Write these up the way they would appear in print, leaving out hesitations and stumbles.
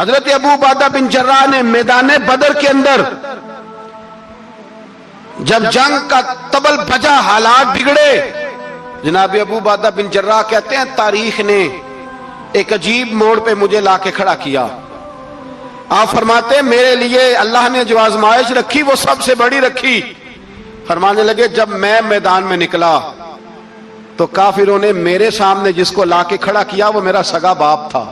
حضرت ابو عبیدہ بن جراح نے میدان بدر کے اندر جب جنگ کا طبل بجا، حالات بگڑے، جناب ابو عبیدہ بن جراح کہتے ہیں تاریخ نے ایک عجیب موڑ پہ مجھے لا کے کھڑا کیا۔ آپ فرماتے ہیں میرے لیے اللہ نے جو آزمائش رکھی وہ سب سے بڑی رکھی۔ فرمانے لگے جب میں میدان میں نکلا تو کافروں نے میرے سامنے جس کو لا کے کھڑا کیا وہ میرا سگا باپ تھا۔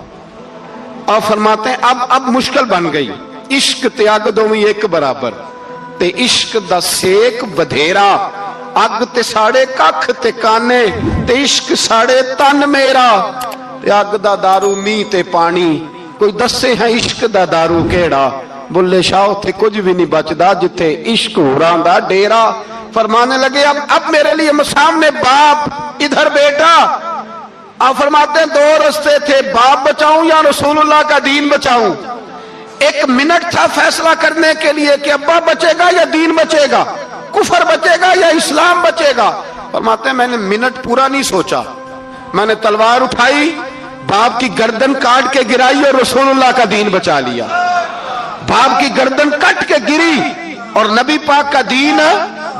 اور فرماتے ہیں اب مشکل بن گئی، عشق تیاگ دوویں ایک برابر تے عشق دا سیک بدھیرا، اگ تے ساڑے ککھ تے کانے تے عشق ساڑے تن میرا، تے اگ دا دارو می تے پانی، کوئی دسے ہیں عشق دا دارو کیڑا، بلے شاہ تھے کچھ بھی نہیں بچدا جتھے عشق ہوراں دا ڈیرا۔ فرمانے لگے اب میرے لیے سامنے باپ، ادھر بیٹا۔ آپ فرماتے ہیں دو رستے تھے، باپ بچاؤں یا رسول اللہ کا دین بچاؤں۔ ایک منٹ تھا فیصلہ کرنے کے لیے کہ ابا بچے گا یا دین بچے گا، کفر بچے گا یا اسلام بچے گا۔ فرماتے ہیں میں نے منٹ پورا نہیں سوچا، میں نے تلوار اٹھائی، باپ کی گردن کاٹ کے گرائی اور رسول اللہ کا دین بچا لیا۔ باپ کی گردن کٹ کے گری اور نبی پاک کا دین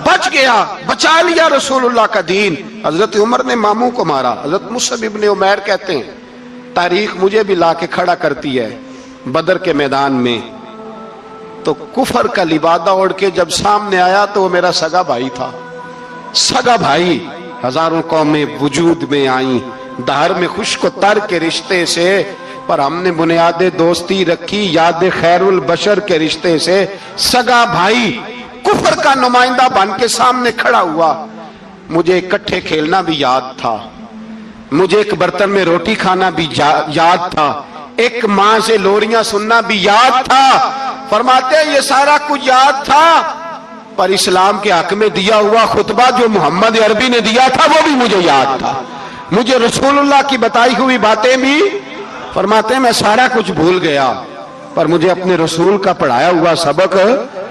بچ گیا، بچا لیا رسول اللہ کا دین۔ حضرت عمر نے ماموں کو مارا۔ حضرت مصعب ابن عمیر کہتے ہیں تاریخ مجھے بھی لا کے کھڑا کرتی ہے بدر کے میدان میں، تو کفر کا لبادہ اوڑھ کے جب سامنے آیا تو وہ میرا سگا بھائی تھا۔ سگا بھائی، ہزاروں قومیں وجود میں آئیں دہر میں خشک و تر کے رشتے سے، پر ہم نے بنیاد دوستی رکھی یاد خیر البشر کے رشتے سے۔ سگا بھائی کفر کا نمائندہ بن کے سامنے کھڑا ہوا۔ مجھے اکٹھے کھیلنا بھی یاد تھا، مجھے ایک برتن میں روٹی کھانا بھی یاد تھا، ایک ماں سے لوریاں سننا بھی یاد تھا۔ فرماتے ہیں یہ سارا کچھ یاد تھا، پر اسلام کے حق میں دیا ہوا خطبہ جو محمد عربی نے دیا تھا وہ بھی مجھے یاد تھا، مجھے رسول اللہ کی بتائی ہوئی باتیں بھی۔ فرماتے ہیں میں سارا کچھ بھول گیا، پر مجھے اپنے رسول کا پڑھایا ہوا سبق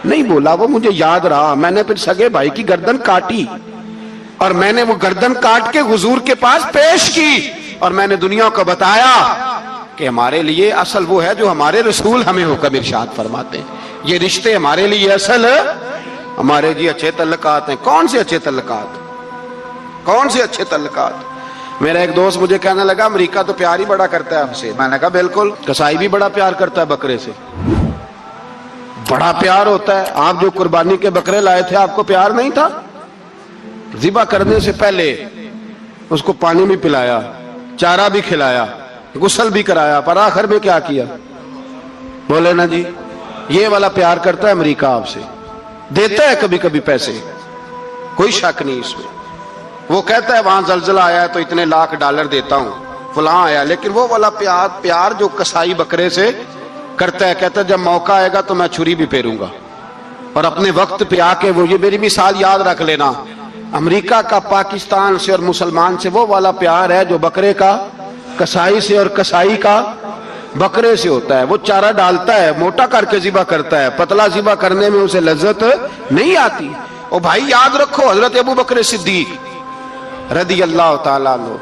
نہیں بولا، وہ مجھے یاد رہا۔ میں نے پھر سگے بھائی کی گردن کاٹی اور میں نے وہ گردن کاٹ کے حضور کے پاس پیش کی، اور میں نے دنیا کو بتایا کہ ہمارے لیے اصل وہ ہے جو ہمارے رسول ہمیں حکم ارشاد فرماتے ہیں۔ یہ رشتے ہمارے لیے اصل ہمارے جی اچھے تعلقات ہیں۔ کون سے اچھے تعلقات؟ کون سے اچھے تعلقات؟ میرا ایک دوست مجھے کہنے لگا امریکہ تو پیار ہی بڑا کرتا ہے آپ سے۔ میں نے کہا بالکل، کسائی بھی بڑا پیار کرتا ہے بکرے سے، بڑا پیار ہوتا ہے۔ آپ جو قربانی کے بکرے لائے تھے آپ کو پیار نہیں تھا؟ ذبح کرنے سے پہلے اس کو پانی بھی پلایا، چارہ بھی کھلایا، غسل بھی کرایا، پر آخر میں کیا کیا؟ بولے نا جی، یہ والا پیار کرتا ہے امریکہ آپ سے، دیتا ہے کبھی کبھی پیسے، کوئی شک نہیں اس میں۔ وہ کہتا ہے وہاں زلزلہ آیا ہے تو اتنے لاکھ ڈالر دیتا ہوں، فلاں آیا، لیکن وہ والا پیار جو کسائی بکرے سے کرتا ہے، کہتا ہے جب موقع آئے گا تو میں چھری بھی پھیروں گا، اور اپنے وقت پہ آ کے وہ، یہ میری مثال یاد رکھ لینا، امریکہ کا پاکستان سے اور مسلمان سے وہ والا پیار ہے جو بکرے کا کسائی سے اور کسائی کا بکرے سے ہوتا ہے۔ وہ چارہ ڈالتا ہے، موٹا کر کے ذبح کرتا ہے، پتلا ذبح کرنے میں اسے لذت نہیں آتی۔ اور بھائی یاد رکھو حضرت ابو بکر صدیق رضی اللہ تعالیٰ عنہ،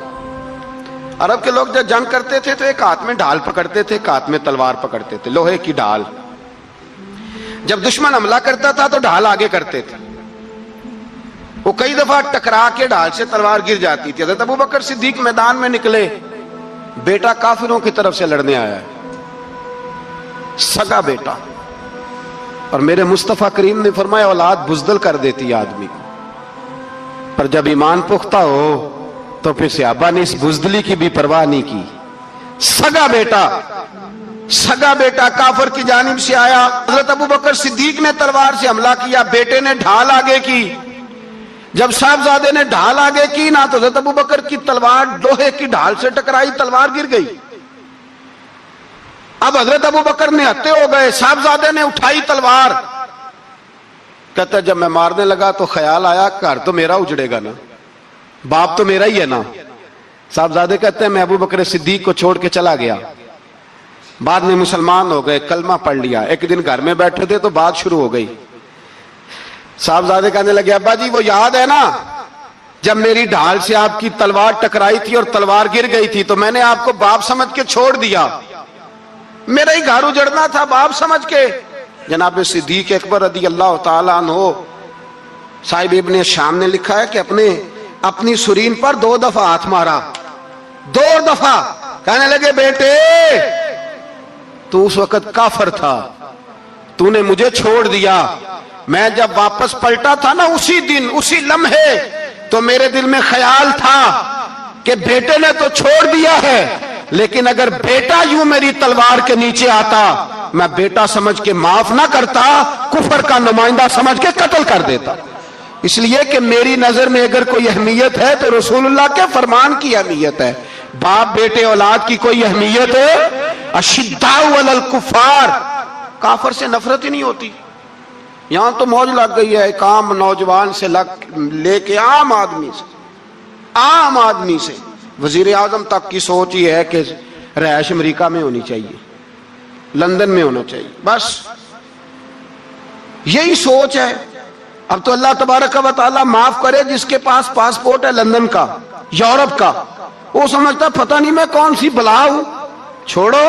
عرب کے لوگ جب جنگ کرتے تھے تو ایک ہاتھ میں ڈھال پکڑتے تھے، ایک ہاتھ میں تلوار پکڑتے تھے، لوہے کی ڈھال۔ جب دشمن حملہ کرتا تھا تو ڈھال آگے کرتے تھے، وہ کئی دفعہ ٹکرا کے ڈھال سے تلوار گر جاتی تھی۔ حضرت ابو بکر صدیق میدان میں نکلے، بیٹا کافروں کی طرف سے لڑنے آیا ہے، سگا بیٹا، اور میرے مصطفیٰ کریم نے فرمایا اولاد بزدل کر دیتی آدمی کو، پر جب ایمان پختہ ہو تو پھر صحابہ نے اس بزدلی کی بھی پرواہ نہیں کی۔ سگا بیٹا کافر کی جانب سے آیا، حضرت ابو بکر صدیق نے تلوار سے حملہ کیا، بیٹے نے ڈھال آگے کی۔ جب صاحبزادے نے ڈھال آگے کی نا تو حضرت ابو بکر کی تلوار لوہے کی ڈھال سے ٹکرائی، تلوار گر گئی۔ اب حضرت ابو بکر نے ہتے ہو گئے، صاحبزادے نے اٹھائی تلوار، کہتا جب میں مارنے لگا تو خیال آیا گھر تو میرا اجڑے گا نا، باپ تو میرا ہی ہے نا۔ صاحبزادے کہتے ہیں میں ابو بکر صدیق کو چھوڑ کے چلا گیا، بعد میں مسلمان ہو گئے، کلمہ پڑھ لیا۔ ایک دن گھر میں بیٹھے تھے تو بات شروع ہو گئی، صاحبزادے کہنے لگے ابا جی وہ یاد ہے نا جب میری ڈھال سے آپ کی تلوار ٹکرائی تھی اور تلوار گر گئی تھی تو میں نے آپ کو باپ سمجھ کے چھوڑ دیا، میرا ہی گھر اجڑنا تھا باپ سمجھ کے. جناب صدیق اکبر رضی اللہ تعالیٰ عنہ صاحب ابن شام نے لکھا ہے کہ اپنی سرین پر 2 دفعہ ہاتھ مارا, 2 دفعہ. کہنے لگے بیٹے تو اس وقت کافر تھا, تو نے مجھے چھوڑ دیا. میں جب واپس پلٹا تھا نا اسی دن اسی لمحے تو میرے دل میں خیال تھا کہ بیٹے نے تو چھوڑ دیا ہے, لیکن اگر بیٹا یوں میری تلوار کے نیچے آتا میں بیٹا سمجھ کے معاف نہ کرتا, کفر کا نمائندہ سمجھ کے قتل کر دیتا. اس لیے کہ میری نظر میں اگر کوئی اہمیت ہے تو رسول اللہ کے فرمان کی اہمیت ہے. باپ بیٹے اولاد کی کوئی اہمیت ہے؟ اشداء علی الکفار, کافر سے نفرت ہی نہیں ہوتی. یہاں تو موج لگ گئی ہے ایک عام نوجوان سے لے کے عام آدمی سے وزیر اعظم تک کی سوچ ہی ہے کہ رہائش امریکہ میں ہونی چاہیے, لندن میں ہونا چاہیے, بس یہی سوچ ہے. اب تو اللہ تبارک و تعالیٰ معاف کرے جس کے پاس پاسپورٹ ہے لندن کا, یورپ کا, وہ سمجھتا پتہ نہیں میں کون سی بلا ہوں. چھوڑو,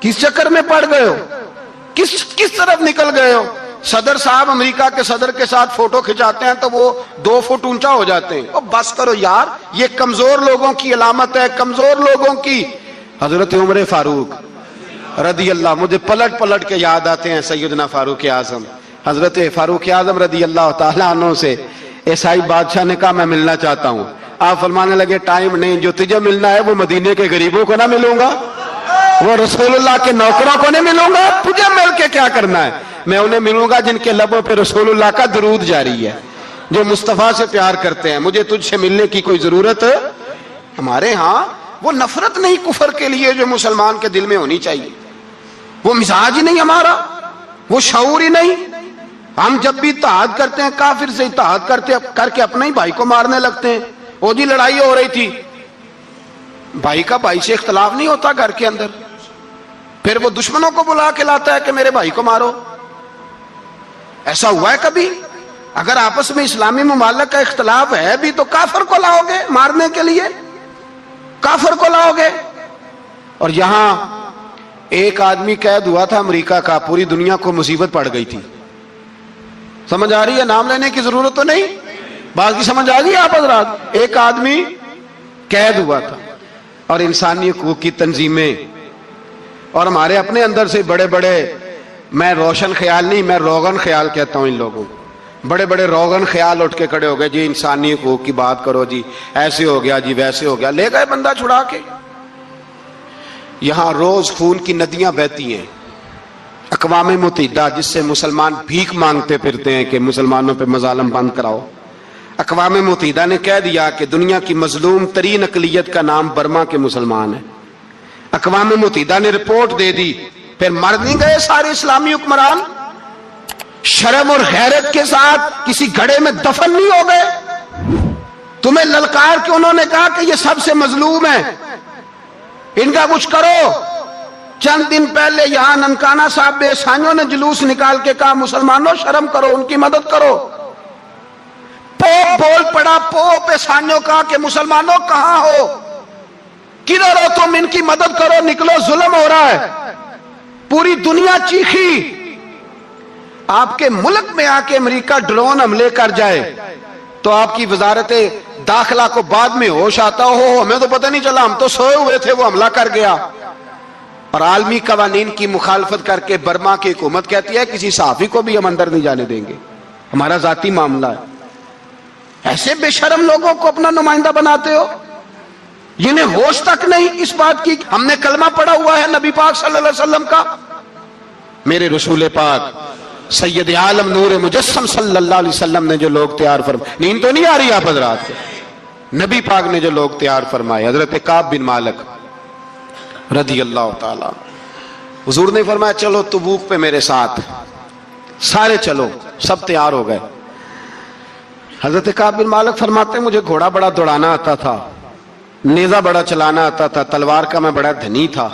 کس چکر میں پڑ گئے ہو, کس طرف نکل گئے ہو. صدر صاحب امریکہ کے صدر کے ساتھ فوٹو کھچاتے ہیں تو وہ 2 فٹ اونچا ہو جاتے ہیں. بس کرو یار, یہ کمزور لوگوں کی علامت ہے, کمزور لوگوں کی. حضرت عمر فاروق رضی اللہ, مجھے پلٹ کے یاد آتے ہیں سیدنا فاروق اعظم. حضرت فاروق اعظم رضی اللہ تعالیٰ عنہ سے عیسائی بادشاہ نے کہا میں ملنا چاہتا ہوں. آپ فرمانے لگے ٹائم نہیں, جو تجھے ملنا ہے وہ مدینے کے غریبوں کو نہ ملوں گا, وہ رسول اللہ کے نوکروں کو نہیں ملوں گا, تجھے مل کے کیا کرنا ہے. میں انہیں ملوں گا جن کے لبوں پہ رسول اللہ کا درود جاری ہے, جو مصطفیٰ سے پیار کرتے ہیں. مجھے تجھ سے ملنے کی کوئی ضرورت. ہمارے ہاں وہ نفرت نہیں کفر کے لیے جو مسلمان کے دل میں ہونی چاہیے, وہ مزاج ہی نہیں ہمارا, وہ شعور ہی نہیں. ہم جب بھی اتحاد کرتے ہیں کافر سے اتحاد کر کے اپنے ہی بھائی کو مارنے لگتے ہیں. وہ جی لڑائی ہو رہی تھی, بھائی کا بھائی سے اختلاف نہیں ہوتا گھر کے اندر, پھر وہ دشمنوں کو بلا کے لاتا ہے کہ میرے بھائی کو مارو. ایسا ہوا ہے کبھی؟ اگر آپس میں اسلامی ممالک کا اختلاف ہے بھی تو کافر کو لاؤ گے مارنے کے لیے, کافر کو لاؤ گے. اور یہاں ایک آدمی قید ہوا تھا امریکہ کا, پوری دنیا کو مصیبت پڑ گئی تھی. سمجھ آ رہی ہے؟ نام لینے کی ضرورت تو نہیں, بات کی سمجھ آ گئی آپ حضرات. ایک آدمی قید ہوا تھا اور انسانی حقوق کی تنظیمیں اور ہمارے اپنے اندر سے بڑے بڑے, میں روشن خیال نہیں, میں روغن خیال کہتا ہوں ان لوگوں, بڑے بڑے روغن خیال اٹھ کے کھڑے ہو گئے, جی انسانی حقوق کی بات کرو, جی ایسے ہو گیا, جی ویسے ہو گیا. لے گئے بندہ چھڑا کے. یہاں روز خون کی ندیاں بہتی ہیں. اقوام متحدہ جس سے مسلمان بھیک مانگتے پھرتے ہیں کہ مسلمانوں پہ مظالم بند کراؤ, اقوام متحدہ نے کہہ دیا کہ دنیا کی مظلوم ترین اقلیت کا نام برما کے مسلمان ہے. اقوام متحدہ نے رپورٹ دے دی, پھر مر نہیں گئے سارے اسلامی حکمران شرم اور غیرت کے ساتھ کسی گھڑے میں دفن نہیں ہو گئے؟ تمہیں للکار کے انہوں نے کہا کہ یہ سب سے مظلوم ہے, ان کا کچھ کرو. چند دن پہلے یہاں ننکانہ صاحب بے سانیوں نے جلوس نکال کے کہا مسلمانوں شرم کرو, ان کی مدد کرو. پوپ بول پڑا, پوپ سانیوں کہا کہ مسلمانوں کہاں ہو, کدھر ہو تم, ان کی مدد کرو, نکلو, ظلم ہو رہا ہے. پوری دنیا چیخی. آپ کے ملک میں آ کے امریکہ ڈرون حملے کر جائے تو آپ کی وزارت داخلہ کو بعد میں ہوش آتا ہو, ہمیں تو پتہ نہیں چلا, ہم تو سوئے ہوئے تھے, وہ حملہ کر گیا. اور عالمی قوانین کی مخالفت کر کے برما کی حکومت کہتی ہے کسی صحافی کو بھی ہم اندر نہیں جانے دیں گے, ہمارا ذاتی معاملہ ہے. ایسے بے شرم لوگوں کو اپنا نمائندہ بناتے ہو, جنہیں ہوش تک نہیں اس بات کی. ہم نے کلمہ پڑھا ہوا ہے نبی پاک صلی اللہ علیہ وسلم کا, میرے رسول پاک سید عالم نور مجسم صلی اللہ علیہ وسلم نے جو لوگ تیار فرمائے, نیند تو نہیں آ رہی آپ حضرات کو, نبی پاک نے جو لوگ تیار فرمائے, حضرت کعب بن مالک رضی اللہ تعالیٰ, حضور نے فرمایا چلو تبوک پہ میرے ساتھ, سارے چلو, سب تیار ہو گئے. حضرت کعب بن مالک فرماتے ہیں مجھے گھوڑا بڑا دوڑانا آتا تھا, نیزہ بڑا چلانا آتا تھا, تلوار کا میں بڑا دھنی تھا,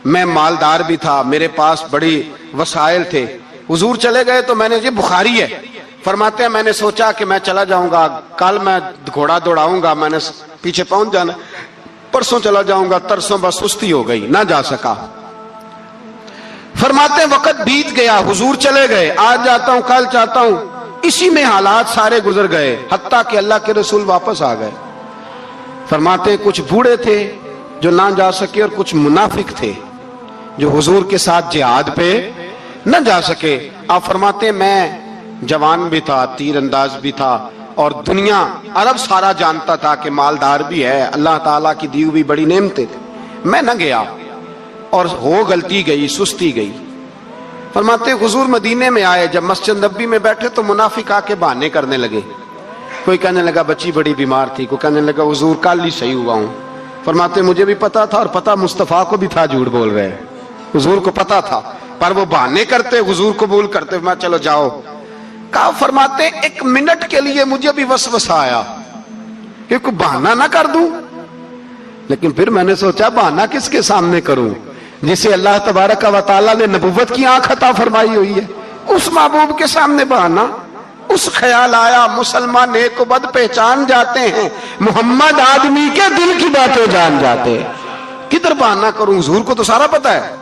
میں مالدار بھی تھا, میرے پاس بڑی وسائل تھے. حضور چلے گئے تو میں نے, یہ بخاری ہے, فرماتے ہیں میں نے سوچا کہ میں چلا جاؤں گا, کل میں گھوڑا دوڑاؤں گا, میں نے پیچھے پہنچ جانا, پرسوں چلا جاؤں گا, ترسوں بس سستی ہو گئی, نہ جا سکا. فرماتے ہیں وقت بیت گیا، حضور چلے گئے، آج جاتا ہوں کل چاہتا ہوں، اسی میں حالات سارے گزر گئے، حتیٰ کہ اللہ کے رسول واپس آ گئے۔ فرماتے کچھ بوڑھے تھے جو نہ جا سکے، اور کچھ منافق تھے جو حضور کے ساتھ جہاد پہ نہ جا سکے۔ آپ فرماتے ہیں میں جوان بھی تھا، تیر انداز بھی تھا، اور دنیا عرب سارا جانتا تھا کہ مالدار بھی ہے، اللہ تعالیٰ کی دی ہوئی بڑی نعمتیں تھیں، میں نہ گیا، اور ہو غلطی گئی، سستی گئی۔ فرماتے حضور مدینے میں آئے، جب مسجد نبی میں بیٹھے تو منافق آ کے بہانے کرنے لگے، کوئی کہنے لگا بچی بڑی بیمار تھی، کوئی کہنے لگا حضور کل ہی صحیح ہوا ہوں۔ فرماتے مجھے بھی پتا تھا، اور پتا مصطفیٰ کو بھی تھا جھوٹ بول رہے ہیں، حضور کو پتا تھا، پر وہ بہانے کرتے، حضور قبول کرتے، میں چلو جاؤ۔ کہا فرماتے ایک منٹ کے لیے مجھے بھی وسوسہ آیا کہ کوئی بہانہ نہ کر دوں، لیکن پھر میں نے سوچا بہانہ کس کے سامنے کروں جسے اللہ تبارک و تعالیٰ نے نبوت کی آنکھ عطا فرمائی ہوئی ہے، اس محبوب کے سامنے بہانہ۔ اس خیال آیا مسلمان نیک و بد پہچان جاتے ہیں، محمد آدمی کے دل کی باتیں جان جاتے ہیں، کدھر بہانہ کروں، حضور کو تو سارا پتا ہے۔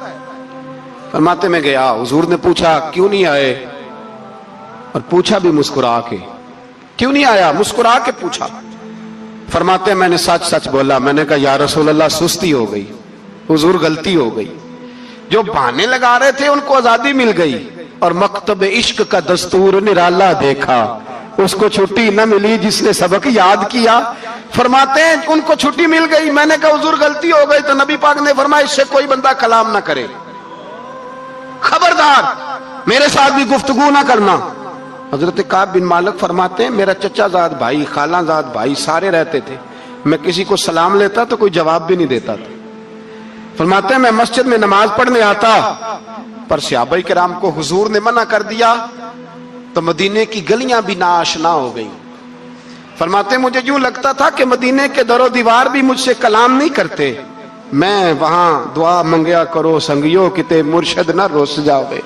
فرماتے میں گیا، حضور نے پوچھا کیوں نہیں آئے، اور پوچھا بھی مسکرا کے، کیوں نہیں آیا، مسکرا کے پوچھا۔ فرماتے میں نے سچ سچ بولا، میں نے کہا یا رسول اللہ سستی ہو گئی، حضور غلطی ہو گئی، جو بہانے لگا رہے تھے ان کو آزادی مل گئی، اور مکتب عشق کا دستور نرالا دیکھا، اس کو چھٹی نہ ملی جس نے سبق یاد کیا۔ فرماتے ہیں ان کو چھٹی مل گئی، میں نے کہا حضور غلطی ہو گئی، تو نبی پاک نے فرمایا اس سے کوئی بندہ کلام نہ کرے، خبردار میرے ساتھ بھی گفتگو نہ کرنا۔ حضرت کعب بن مالک فرماتے ہیں میرا چچا زاد بھائی، خالہ زاد بھائی سارے رہتے تھے، میں کسی کو سلام لیتا تو کوئی جواب بھی نہیں دیتا تھا۔ فرماتے ہیں میں مسجد میں نماز پڑھنے آتا، پر صحابہ کرام کو حضور نے منع کر دیا تو مدینے کی گلیاں بھی ناآشنا ہو گئی۔ فرماتے ہیں مجھے یوں لگتا تھا کہ مدینے کے در و دیوار بھی مجھ سے کلام نہیں کرتے، میں وہاں دعا منگیا کرو سنگیو کتے مرشد نہ رس جاوے،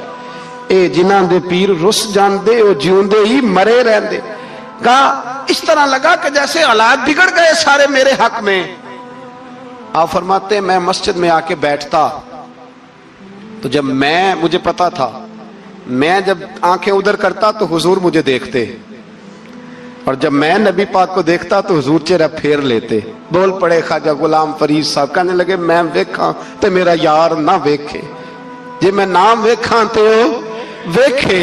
اے جنہاں دے پیر رس جان دے او جیوندے ہی مرے رہندے۔ کہا اس طرح لگا کہ جیسے حالات بگڑ گئے سارے میرے حق میں۔ آپ فرماتے ہیں میں مسجد میں آ کے بیٹھتا تو جب مجھے پتا تھا میں جب آنکھیں ادھر کرتا تو حضور مجھے دیکھتے، اور جب میں نبی پاک کو دیکھتا تو حضور چہرہ پھیر لیتے۔ بول پڑے خواجہ غلام فرید صاحب، کہنے لگے میں ویکھاں تے میرا یار نہ ویکھے، جے میں نام ویکھاں تے ویکھے،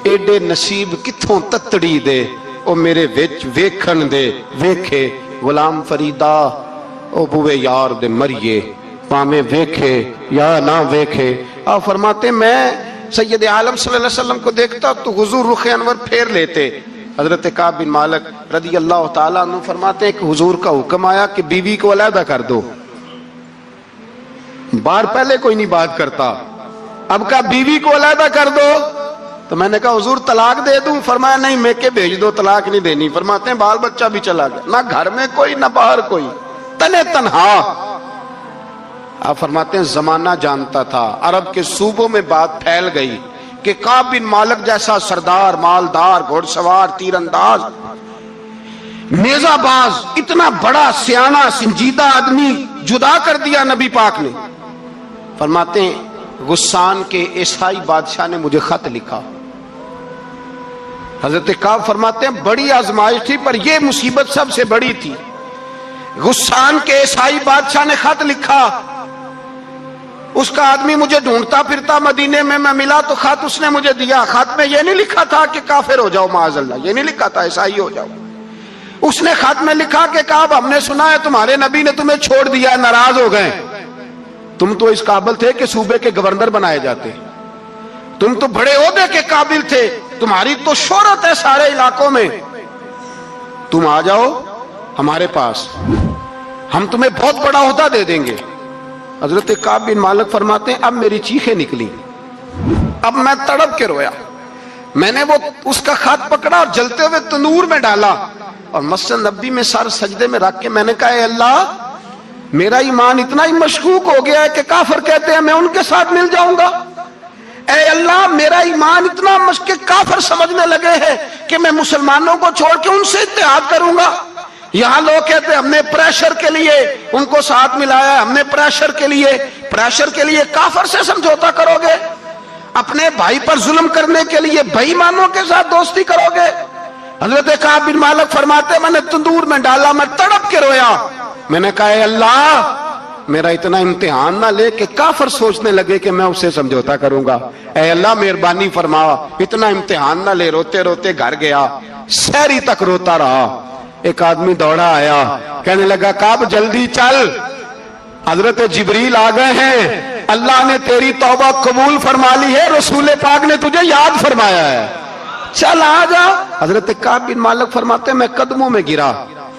ایڈے نصیب کتھوں تتڑی دے او میرے وچ ویکھن دے ویکھے، غلام فریدا او بوے یار دے مریے پامیں ویکھے یا نہ ویکھے۔ آپ فرماتے میں سید عالم صلی اللہ علیہ وسلم کو دیکھتا تو حضور رخ انور پھیر لیتے۔ حضرت کعب بن مالک رضی اللہ تعالیٰ عنہ فرماتے ہیں کہ حضور کا حکم آیا کہ بیوی کو علیحدہ کر دو، بار پہلے کوئی نہیں بات کرتا، اب کہا بیوی کو علیحدہ کر دو، تو میں نے کہا حضور طلاق دے دوں، فرمایا نہیں میں کے بھیج دو، طلاق نہیں دینی۔ فرماتے ہیں بال بچہ بھی چلا گیا، نہ گھر میں کوئی نہ باہر کوئی، تنے تنہا۔ آپ فرماتے ہیں زمانہ جانتا تھا، عرب کے صوبوں میں بات پھیل گئی کہ کعب بن مالک جیسا سردار، مالدار، گھوڑ سوار، تیر انداز، نیزہ باز، اتنا بڑا سیانہ سنجیدہ آدمی جدا کر دیا نبی پاک نے۔ فرماتے ہیں غسان کے عیسائی بادشاہ نے مجھے خط لکھا۔ حضرت کعب فرماتے ہیں بڑی آزمائش تھی، پر یہ مصیبت سب سے بڑی تھی۔ غسان کے عیسائی بادشاہ نے خط لکھا، اس کا آدمی مجھے ڈھونڈتا پھرتا مدینے میں، میں ملا تو خط اس نے مجھے دیا۔ خط میں یہ نہیں لکھا تھا کہ کافر ہو جاؤ معاذ اللہ، یہ نہیں لکھا تھا عیسائی ہو جاؤ، اس نے خط میں لکھا کہ کعب ہم نے سنا ہے تمہارے نبی نے تمہیں چھوڑ دیا ہے، ناراض ہو گئے، تم تو اس قابل تھے کہ صوبے کے گورنر بنائے جاتے، تم تو بڑے عہدے کے قابل تھے، تمہاری تو شہرت ہے سارے علاقوں میں، تم آ جاؤ ہمارے پاس، ہم تمہیں بہت بڑا عہدہ دے دیں گے۔ حضرت کعب بن مالک فرماتے ہیں اب میری چیخیں نکلی، اب میں تڑپ کے رویا، میں نے وہ اس کا خط پکڑا اور جلتے ہوئے تنور میں ڈالا اور مسجد نبی میں سر سجدے میں رکھ کے میں نے کہا اے اللہ میرا ایمان اتنا ہی مشکوک ہو گیا ہے کہ کافر کہتے ہیں میں ان کے ساتھ مل جاؤں گا، اے اللہ میرا ایمان اتنا مشکوک کافر سمجھنے لگے ہیں کہ میں مسلمانوں کو چھوڑ کے ان سے اتحاد کروں گا۔ یہاں لوگ کہتے ہیں ہم نے پریشر کے لیے ان کو ساتھ ملایا، ہم نے پریشر کے لیے کافر سے سمجھوتا کرو گے۔ اپنے بھائی پر ظلم کرنے کے لیے بے ایمانوں کے ساتھ دوستی کرو گے؟ حضرت کعب بن مالک فرماتے میں نے تندور میں ڈالا، میں تڑپ کے رویا، میں نے کہا اے اللہ میرا اتنا امتحان نہ لے کہ کافر سوچنے لگے کہ میں اس سے سمجھوتا کروں گا، اے اللہ مہربانی فرما اتنا امتحان نہ لے۔ روتے روتے گھر گیا، سحری تک روتا رہا۔ ایک آدمی دوڑا آیا، کہنے لگا کعب جلدی چل، حضرت جبریل آ گئے ہیں، اللہ نے تیری توبہ قبول فرما لی ہے، رسول پاک نے تجھے یاد فرمایا ہے، چل آ جا۔ حضرت کعب بن مالک فرماتے میں قدموں میں گرا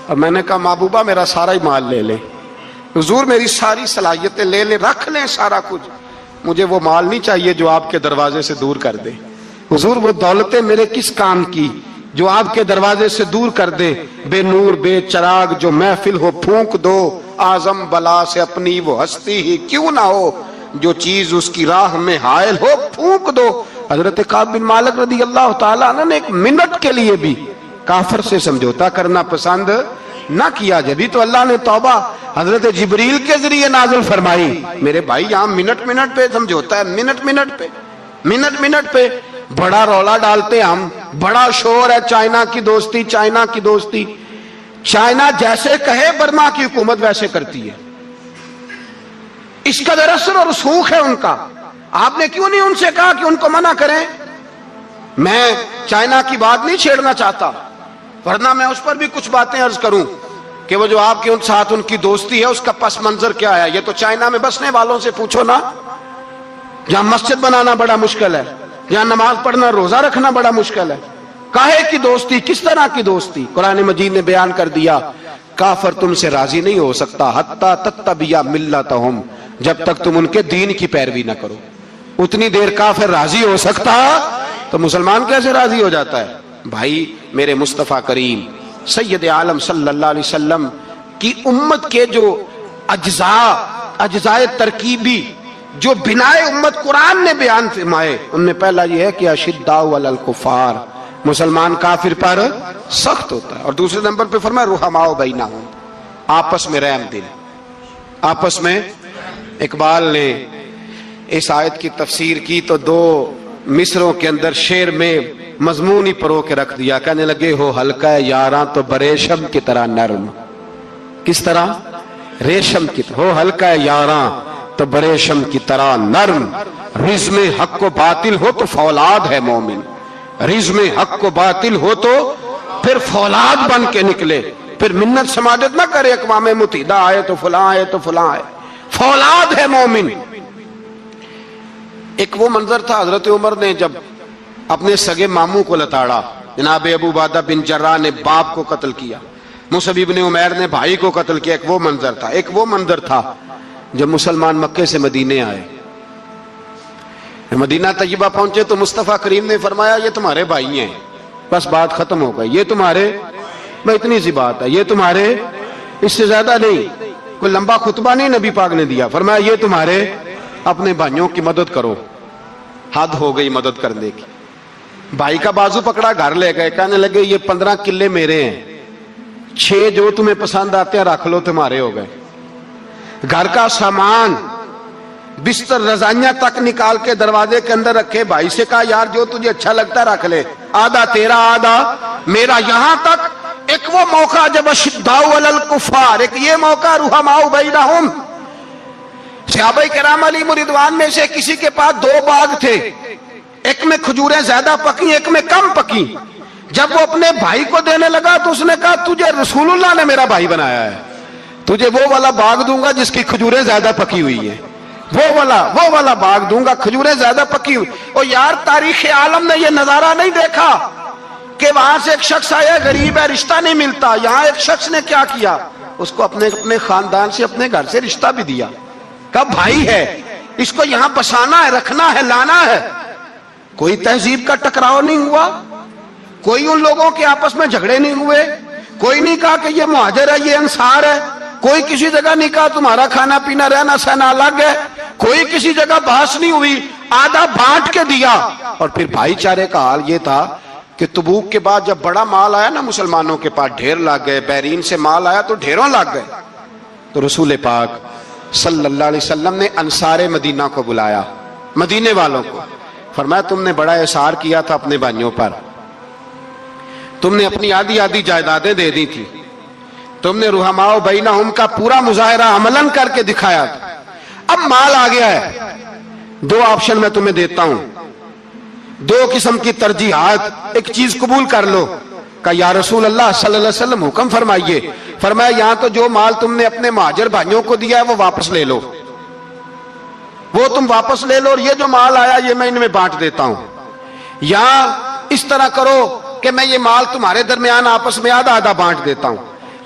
اور میں نے کہا محبوبہ میرا سارا ہی مال لے لے، حضور میری ساری صلاحیتیں لے لے، رکھ لیں سارا کچھ، مجھے وہ مال نہیں چاہیے جو آپ کے دروازے سے دور کر دے، حضور وہ دولتیں میرے کس کام کی جو آپ کے دروازے سے دور کر دے، بے نور بے چراغ جو محفل ہو پھونک دو، اعظم بلا سے اپنی وہ ہستی ہی کیوں نہ ہو، جو چیز اس کی راہ میں حائل ہو پھونک دو۔ حضرت کعب بن مالک رضی اللہ تعالیٰ عنہ نے ایک منٹ کے لیے بھی کافر سے سمجھوتا کرنا پسند نہ کیا، جبھی تو اللہ نے توبہ حضرت جبریل کے ذریعے نازل فرمائی۔ میرے بھائی یہاں منٹ پہ سمجھوتا ہے، منٹ پہ بڑا رولا ڈالتے ہم، بڑا شور ہے چائنا کی دوستی، چائنا کی دوستی۔ چائنا جیسے کہے برما کی حکومت ویسے کرتی ہے، اس کا اثر اور رسوخ ہے ان کا۔ آپ نے کیوں نہیں ان سے کہا کہ ان کو منع کریں؟ میں چائنا کی بات نہیں چھیڑنا چاہتا، ورنہ میں اس پر بھی کچھ باتیں عرض کروں کہ وہ جو آپ کے ان ساتھ ان کی دوستی ہے اس کا پس منظر کیا ہے۔ یہ تو چائنا میں بسنے والوں سے پوچھو نا، جہاں مسجد بنانا بڑا مشکل ہے، جہاں نماز پڑھنا روزہ رکھنا بڑا مشکل ہے، کاہے کی دوستی، کس طرح کی دوستی؟ قرآن مجید نے بیان کر دیا کافر تم سے راضی نہیں ہو سکتا حتی تتبع ملتہم، جب تک تم ان کے دین کی پیروی نہ کرو۔ اتنی دیر کافر راضی ہو سکتا تو مسلمان کیسے راضی ہو جاتا ہے؟ بھائی میرے مصطفیٰ کریم سید عالم صلی اللہ علیہ وسلم کی امت کے جو اجزاء ترکیبی جو بنائے امت قرآن نے بیان فرمائے، ان میں پہلا یہ ہے کہ اشداء علی الکفار، مسلمان کافر پر سخت ہوتا ہے، اور دوسرے نمبر پہ فرمایا رحماء بینہم، آپس میں رحم دل، آپس میں۔ اقبال نے اس آیت کی تفسیر کی تو دو مصروں کے اندر شعر میں مضمون ہی پرو کے رکھ دیا، کہنے لگے ہو حلقہ یاراں تو بریشم کی طرح نرم۔ کس طرح؟ ریشم کی طرح۔ ہو حلقہ یاراں تو بریشم کی طرح نرم، رزم حق و باطل ہو تو فولاد ہے مومن، رزم حق و باطل ہو تو پھر فولاد بن کے نکلے، پھر منت سماجت نہ کرے اقوام متحدہ آئے تو فلاں آئے تو فلاں آئے، فولاد ہے مومن۔ ایک وہ منظر تھا حضرت عمر نے جب اپنے سگے ماموں کو لتاڑا، جناب ابو عبیدہ بن جراح نے باپ کو قتل کیا، مصعب بن عمیر نے بھائی کو قتل کیا، ایک وہ منظر تھا۔ ایک وہ منظر تھا جب مسلمان مکے سے مدینے آئے، مدینہ طیبہ پہنچے تو مصطفیٰ کریم نے فرمایا یہ تمہارے بھائی ہیں، بس بات ختم ہو گئی، یہ تمہارے، میں اتنی سی بات ہے، یہ تمہارے، اس سے زیادہ نہیں، کوئی لمبا خطبہ نہیں نبی پاک نے دیا، فرمایا یہ تمہارے، اپنے بھائیوں کی مدد کرو۔ حد ہو گئی مدد کرنے کی، بھائی کا بازو پکڑا گھر لے گئے، کہنے لگے یہ 15 کلے میرے ہیں، 6 جو تمہیں پسند آتے ہیں رکھ لو، تمہارے ہو گئے۔ گھر کا سامان بستر رضائیاں تک نکال کے دروازے کے اندر رکھے، بھائی سے کہا یار جو تجھے اچھا لگتا ہے رکھ لے، آدھا تیرا آدھا میرا۔ یہاں تک ایک وہ موقع جب اشداء علی الکفار، ایک یہ موقع رحماء بینہم۔ صحابہ کرام علیہم رضوان میں سے کسی کے پاس 2 باغ تھے، ایک میں کھجوریں زیادہ پکی ایک میں کم پکی، جب وہ اپنے بھائی کو دینے لگا تو اس نے کہا تجھے رسول اللہ نے میرا بھائی بنایا ہے، تجھے وہ والا باغ دوں گا جس کی کھجوریں زیادہ پکی ہوئی ہیں، وہ والا باغ دوں گا کھجوریں زیادہ پکی ہوئی۔ اور یار تاریخ عالم نے یہ نظارہ نہیں دیکھا کہ وہاں سے ایک شخص آیا غریب ہے رشتہ نہیں ملتا، یہاں ایک شخص نے کیا کیا، اس کو اپنے خاندان سے اپنے گھر سے رشتہ بھی دیا، کہا بھائی ہے اس کو یہاں بسانا ہے، رکھنا ہے، لانا ہے۔ کوئی تہذیب کا ٹکراؤ نہیں ہوا، کوئی ان لوگوں کے آپس میں جھگڑے نہیں ہوئے، کوئی نہیں کہا کہ یہ مہاجر ہے یہ انصار ہے، کوئی کسی جگہ نہیں کہا تمہارا کھانا پینا رہنا سہنا الگ ہے، کوئی کسی جگہ بحث نہیں ہوئی، آدھا بانٹ کے دیا۔ اور پھر بھائی چارے کا حال یہ تھا کہ تبوک کے بعد جب بڑا مال آیا نا مسلمانوں کے پاس، ڈھیر لگ گئے، بحرین سے مال آیا تو ڈھیروں لگ گئے، تو رسول پاک صلی اللہ علیہ وسلم نے انصار مدینہ کو بلایا، مدینے والوں کو، فرمایا تم نے بڑا احسار کیا تھا اپنے بھائیوں پر، تم نے اپنی آدھی آدھی جائیدادیں دے دی تھی، تم نے رحماء بینہم کا پورا مظاہرہ عملاً کر کے دکھایا تھا، اب مال آ گیا ہے، دو آپشن میں تمہیں دیتا ہوں، دو قسم کی ترجیحات، ایک چیز قبول کر لو۔ کہا یا رسول اللہ صلی اللہ علیہ وسلم حکم فرمائیے۔ فرمایا یہاں تو جو مال تم نے اپنے مہاجر بھائیوں کو دیا ہے وہ واپس لے لو، وہ تم واپس لے لو، اور یہ جو مال آیا یہ میں ان میں بانٹ دیتا ہوں، یا اس طرح کرو کہ میں یہ مال تمہارے درمیان آپس میں آدھا آدھا بانٹ دیتا ہوں،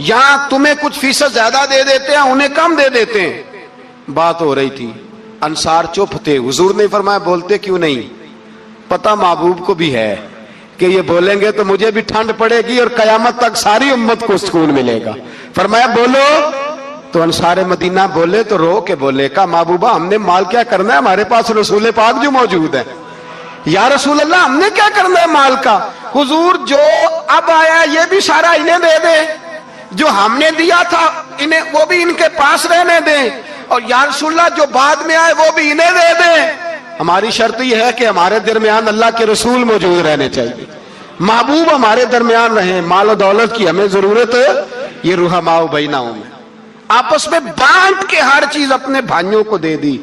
یا تمہیں کچھ فیصد زیادہ دے دیتے ہیں انہیں کم دے دیتے ہیں۔ بات ہو رہی تھی، انصار چپ تھے، حضور نے فرمایا بولتے کیوں نہیں؟ پتہ محبوب کو بھی ہے کہ یہ بولیں گے تو مجھے بھی ٹھنڈ پڑے گی اور قیامت تک ساری امت کو سکون ملے گا۔ فرمایا بولو، تو انصار مدینہ بولے تو رو کے بولے، کہا محبوبہ ہم نے مال کیا کرنا ہے، ہمارے پاس رسول پاک جو موجود ہے۔ یا رسول اللہ ہم نے کیا کرنا ہے مال کا؟ حضور جو اب آیا یہ بھی سارا انہیں دے دے، جو ہم نے دیا تھا انہیں وہ بھی ان کے پاس رہنے دیں، اور یا رسول اللہ جو بعد میں آئے وہ بھی انہیں دے دیں۔ ہماری شرط یہ ہے کہ ہمارے درمیان اللہ کے رسول موجود رہنے چاہیے، محبوب ہمارے درمیان رہیں، مال و دولت کی ہمیں ضرورت ہے، یہ رحماء بینہم ہے۔ آپس میں بانٹ کے ہر چیز اپنے بھائیوں کو دے دی۔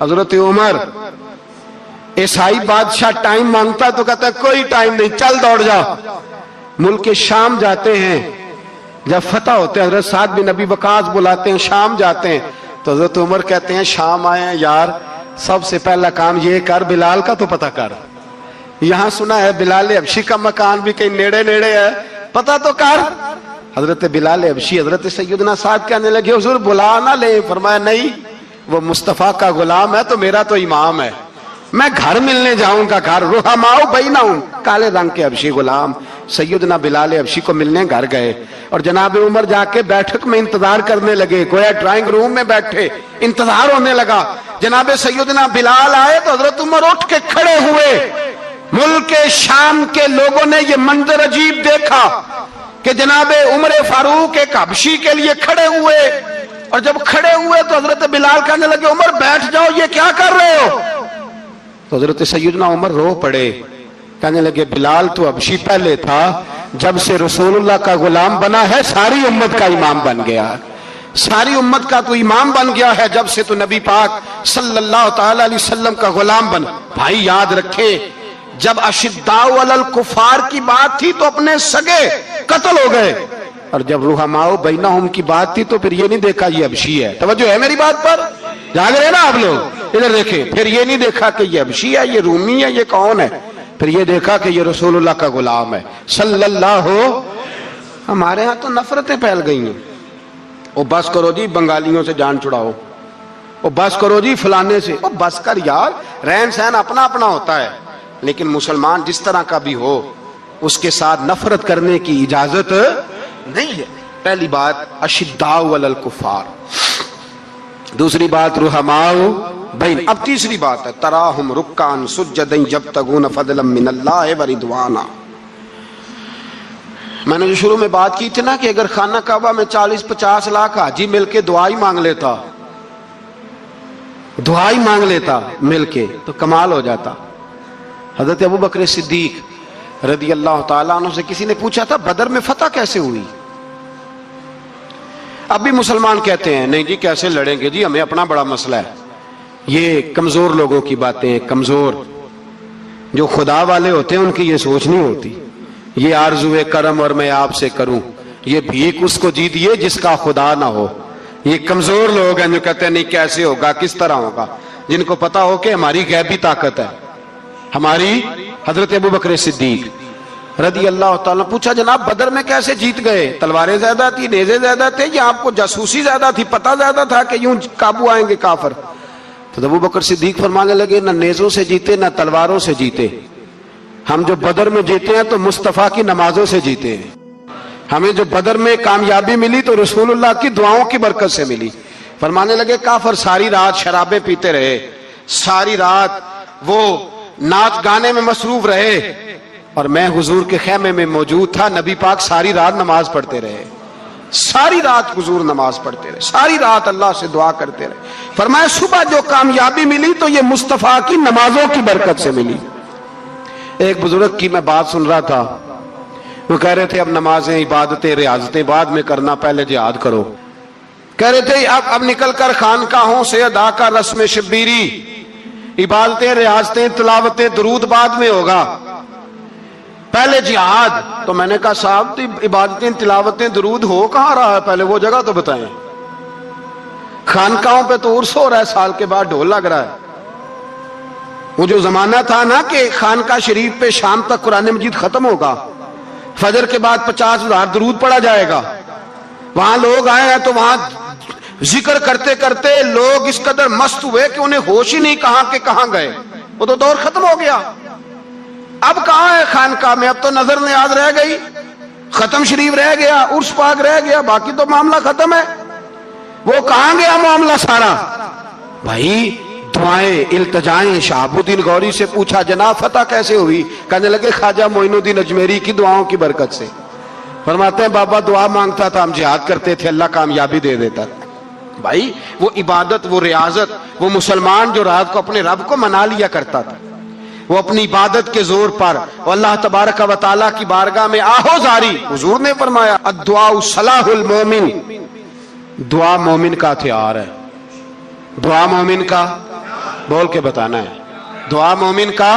حضرت عمر عیسائی بادشاہ ٹائم مانگتا تو کہتا ہے کوئی ٹائم نہیں، چل دوڑ جا۔ ملک شام جاتے ہیں، جب فتح ہوتے ہیں حضرت سعد بن ابی وقاص بلاتے ہیں، شام جاتے ہیں تو حضرت عمر کہتے ہیں شام آئے ہیں یار، سب سے پہلا کام یہ کر بلال کا تو پتہ کر، یہاں سنا ہے بلال حبشی کا مکان بھی کہیں نیڑے نیڑے ہے، پتہ تو کر۔ حضرت بلال حبشی حضرت سیدنا سعد کہنے لگے حضور بلا نہ لیں۔ فرمایا نہیں، وہ مصطفیٰ کا غلام ہے تو میرا تو امام ہے، میں گھر ملنے جاؤں گا، گھر رحماء بینہم، کالے رنگ کے حبشی غلام سیدنا بلال حبشی کو ملنے گھر گئے، اور جناب عمر جا کے بیٹھک میں انتظار کرنے لگے، گویا ڈرائنگ روم میں بیٹھے انتظار ہونے لگا۔ جناب سیدنا بلال آئے تو حضرت عمر اٹھ کے کھڑے ہوئے۔ ملک شام کے لوگوں نے یہ منظر عجیب دیکھا کہ جناب عمر فاروق ایک حبشی کے لیے کھڑے ہوئے، اور جب کھڑے ہوئے تو حضرت بلال کہنے لگے عمر بیٹھ جاؤ، یہ کیا کر رہے ہو؟ تو حضرت سیدنا عمر رو پڑے، کہنے لگے بلال تو حبشی پہلے تھا، جب سے رسول اللہ کا غلام بنا ہے ساری امت کا امام بن گیا، ساری امت کا تو امام بن گیا ہے جب سے تو نبی پاک صلی اللہ تعالی علیہ وسلم کا غلام بنا۔ بھائی یاد رکھے جب اشداء علی الکفار کی بات تھی تو اپنے سگے قتل ہو گئے، اور جب رحماء بینہم کی بات تھی تو پھر یہ نہیں دیکھا یہ حبشی ہے۔ توجہ ہے میری بات پر؟ جاگ رہے نا آپ لوگ؟ ادھر دیکھیں، پھر یہ نہیں دیکھا کہ یہ حبشی ہے، یہ رومی ہے، یہ کون ہے، پھر یہ دیکھا کہ یہ رسول اللہ کا غلام ہے صلی اللہ۔ ہمارے ہاں تو نفرتیں پھیل گئی ہیں، او بس کرو جی بنگالیوں سے جان چھڑاؤ، او بس کرو جی فلانے سے، او بس کر یار، رہن سہن اپنا اپنا ہوتا ہے، لیکن مسلمان جس طرح کا بھی ہو اس کے ساتھ نفرت کرنے کی اجازت نہیں ہے۔ پہلی بات اشداء علی الکفار، دوسری بات رحماء بین، اب تیسری بات ہے تراہم رکعا سجدا یبتغون فضلا من اللہ ورضوانا۔ میں نے جو شروع میں بات کی تھی نا کہ اگر خانہ کعبہ میں 40-50 لاکھ حاجی مل کے دعائی مانگ لیتا، دعائی مانگ لیتا مل کے تو کمال ہو جاتا۔ حضرت ابو بکر صدیق رضی اللہ تعالیٰ عنہ سے کسی نے پوچھا تھا بدر میں فتح کیسے ہوئی؟ اب بھی مسلمان کہتے ہیں نہیں جی کیسے لڑیں گے جی، ہمیں اپنا بڑا مسئلہ ہے۔ یہ کمزور لوگوں کی باتیں ہیں، کمزور جو خدا والے ہوتے ہیں ان کی یہ سوچ نہیں ہوتی، یہ آرزو کرم اور میں آپ سے کروں، یہ بھیک اس کو جیتیے جس کا خدا نہ ہو۔ یہ کمزور لوگ ہیں جو کہتے ہیں نہیں کیسے ہوگا، کس طرح ہوگا، جن کو پتا ہو کہ ہماری غیبی طاقت ہے ہماری۔ حضرت ابو بکر صدیق رضی اللہ تعالیٰ پوچھا جناب بدر میں کیسے جیت گئے؟ تلواریں زیادہ تھی، نیزے زیادہ تھے، یا آپ کو جاسوسی زیادہ تھی، پتہ زیادہ تھا کہ یوں قابو آئیں گے کافر؟ تو ابو بکر صدیق فرمانے لگے نہ نیزوں سے جیتے نہ تلواروں سے جیتے، ہم جو بدر میں جیتے ہیں تو مصطفیٰ کی نمازوں سے جیتے ہیں، ہمیں جو بدر میں کامیابی ملی تو رسول اللہ کی دعاؤں کی برکت سے ملی۔ فرمانے لگے کافر ساری رات شرابیں پیتے رہے، ساری رات وہ ناچ گانے میں مصروف رہے، اور میں حضور کے خیمے میں موجود تھا، نبی پاک ساری رات نماز پڑھتے رہے۔ ساری رات حضور نماز پڑھتے رہے، ساری رات اللہ سے دعا کرتے رہے۔ فرمایا صبح جو کامیابی ملی تو یہ مصطفیٰ کی نمازوں کی برکت سے ملی۔ ایک بزرگ کی میں بات سن رہا تھا، وہ کہہ رہے تھے اب نمازیں، عبادتیں، ریاضتیں بعد میں کرنا، پہلے جہاد کرو۔ کہہ رہے تھے اب نکل کر خانقاہوں سے ادا کا رسم شبیری، عبادتیں، ریاضتیں، تلاوتیں، درود بعد میں ہوگا، پہلے جہاد۔ تو میں نے کہا صاحب تو عبادتیں، تلاوتیں، درود ہو کہاں رہا ہے، پہلے وہ جگہ تو بتائیں۔ خانقاہوں پہ تو عرس ہو رہا ہے، سال کے بعد ڈھول لگ رہا ہے۔ وہ جو زمانہ تھا نا کہ خانقاہ شریف پہ شام تک قرآن مجید ختم ہوگا، فجر کے بعد 50,000 درود پڑھا جائے گا، وہاں لوگ آئے ہیں تو وہاں ذکر کرتے کرتے لوگ اس قدر مست ہوئے کہ انہیں ہوش ہی نہیں کہاں کہ کہاں گئے، وہ تو دور ختم ہو گیا۔ اب کہاں ہے خانقاہ میں، اب تو نظر نیاز رہ گئی، ختم شریف رہ گیا، عرس پاک رہ گیا، باقی تو معاملہ ختم ہے۔ وہ کہاں گیا معاملہ سارا؟ بھائی دعائیں، التجائیں۔ شہاب الدین غوری سے پوچھا جناب فتح کیسے ہوئی؟ کہنے لگے خواجہ معین الدین اجمیری کی دعاؤں کی برکت سے۔ فرماتے ہیں بابا دعا مانگتا تھا، ہم جہاد کرتے تھے، اللہ کامیابی دے دیتا تھا۔ بھائی وہ عبادت، وہ ریاضت، وہ مسلمان جو رات کو اپنے رب کو منا لیا کرتا تھا، وہ اپنی عبادت کے زور پر اللہ تبارک و تعالیٰ کی بارگاہ میں آہو زاری۔ حضور نے فرمایا الدعاء صلاح المومن، دعا مومن کا ہتھیار ہے۔ دعا مومن کا، بول کے بتانا ہے، دعا مومن کا۔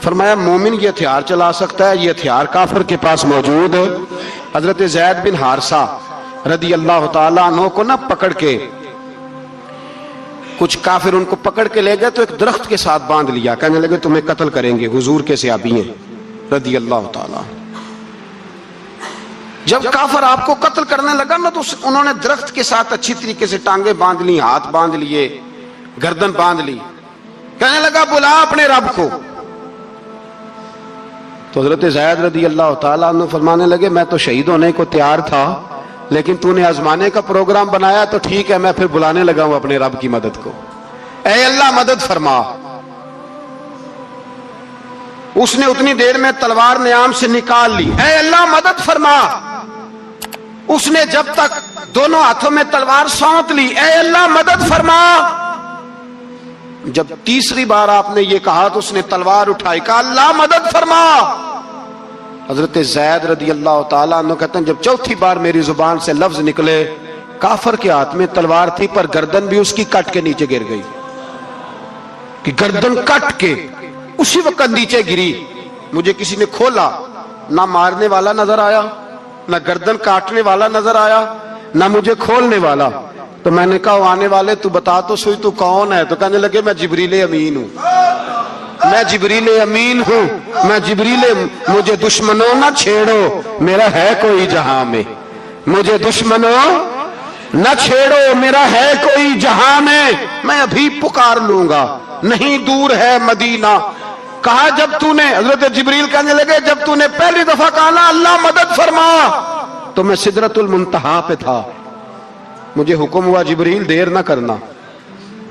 فرمایا مومن یہ ہتھیار چلا سکتا ہے، یہ ہتھیار کافر کے پاس موجود ہے۔ حضرت زید بن حارثہ رضی اللہ تعالیٰ عنہ کو نہ پکڑ کے کچھ کافر ان کو پکڑ کے لے گئے تو ایک درخت کے ساتھ باندھ لیا، کہنے لگے تمہیں قتل کریں گے، حضور کے صحابی ہیں رضی اللہ تعالیٰ۔ جب کافر آپ کو قتل کرنے لگا نا تو انہوں نے درخت کے ساتھ اچھی طریقے سے ٹانگیں باندھ لی، ہاتھ باندھ لیے، گردن باندھ لی، کہنے لگا بلا اپنے رب کو۔ تو حضرت زید رضی اللہ تعالیٰ عنہ فرمانے لگے میں تو شہید ہونے کو تیار تھا، لیکن تو نے آزمانے کا پروگرام بنایا تو ٹھیک ہے، میں پھر بلانے لگا ہوں اپنے رب کی مدد کو۔ اے اللہ مدد فرما۔ اس نے اتنی دیر میں تلوار نیام سے نکال لی، اے اللہ مدد فرما۔ اس نے جب تک دونوں ہاتھوں میں تلوار سونت لی، اے اللہ مدد فرما۔ جب تیسری بار آپ نے یہ کہا تو اس نے تلوار اٹھائی، کہا اللہ مدد فرما۔ حضرت زید رضی اللہ تعالیٰ عنہ کہتے ہیں جب چوتھی بار میری زبان سے لفظ نکلے، کافر کے ہاتھ میں تلوار تھی پر گردن بھی اس کی کٹ کے نیچے گر گئی، کہ گردن کٹ کے اسی وقت نیچے گری۔ مجھے کسی نے کھولا، نہ مارنے والا نظر آیا، نہ گردن کاٹنے والا نظر آیا، نہ مجھے کھولنے والا۔ تو میں نے کہا آنے والے تو بتا تو سوئی تو کون ہے؟ تو کہنے لگے میں جبریل امین ہوں، میں جبریل امین ہوں، میں جبریل، مجھے دشمنوں نہ چھیڑو، میرا ہے کوئی جہاں میں، مجھے دشمنوں نہ چھیڑو، میرا ہے کوئی جہاں میں ابھی پکار لوں گا، نہیں دور ہے مدینہ۔ کہا جب تو نے، حضرت جبریل کہنے لگے جب تو نے پہلی دفعہ کہا نا اللہ مدد فرما تو میں سدرۃ المنتہا پہ تھا، مجھے حکم ہوا جبریل دیر نہ کرنا۔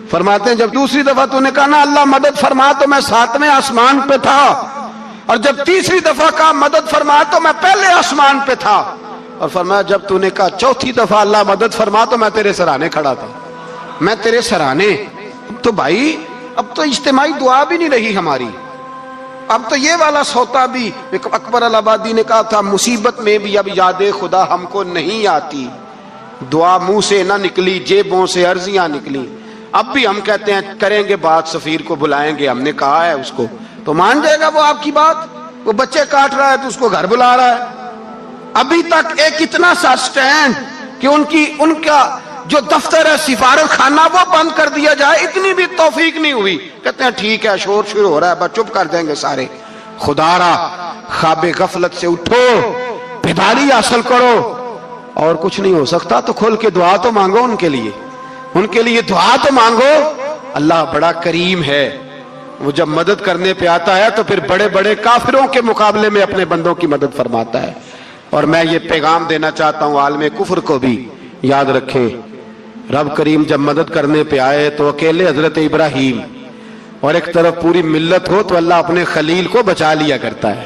فرماتے ہیں جب دوسری دفعہ تو نے کہا نا اللہ مدد فرما تو میں 7ویں آسمان پہ تھا، اور جب تیسری دفعہ کہا مدد فرما تو میں پہلے آسمان پہ تھا، اور فرمایا جب تو نے کہا چوتھی دفعہ اللہ مدد فرما تو میں تیرے سرانے کھڑا تھا، میں تیرے سرانے۔ تو بھائی اب تو اجتماعی دعا بھی نہیں رہی ہماری، اب تو یہ والا سوتا بھی، اکبر الآبادی نے کہا تھا مصیبت میں بھی اب یاد خدا ہم کو نہیں آتی، دعا منہ سے نہ نکلی جیبوں سے عرضیاں نکلی۔ اب بھی ہم کہتے ہیں کریں گے بات، سفیر کو بلائیں گے، ہم نے کہا ہے اس کو، تو مان جائے گا وہ آپ کی بات؟ وہ بچے کاٹ رہا ہے تو اس کو گھر بلا رہا ہے۔ ابھی تک ایک اتنا سا سٹینڈ کہ ان کا جو دفتر ہے سفارت خانہ وہ بند کر دیا جائے، اتنی بھی توفیق نہیں ہوئی۔ کہتے ہیں ٹھیک ہے شور شروع ہو رہا ہے، بس چپ کر دیں گے سارے۔ خدا را خواب غفلت سے اٹھو، بیداری حاصل کرو، اور کچھ نہیں ہو سکتا تو کھول کے دعا تو مانگو ان کے لیے دعا تو مانگو۔ اللہ بڑا کریم ہے، وہ جب مدد کرنے پہ آتا ہے تو پھر بڑے بڑے کافروں کے مقابلے میں اپنے بندوں کی مدد فرماتا ہے۔ اور میں یہ پیغام دینا چاہتا ہوں عالم کفر کو بھی، یاد رکھیں رب کریم جب مدد کرنے پہ آئے تو اکیلے حضرت ابراہیم اور ایک طرف پوری ملت ہو تو اللہ اپنے خلیل کو بچا لیا کرتا ہے۔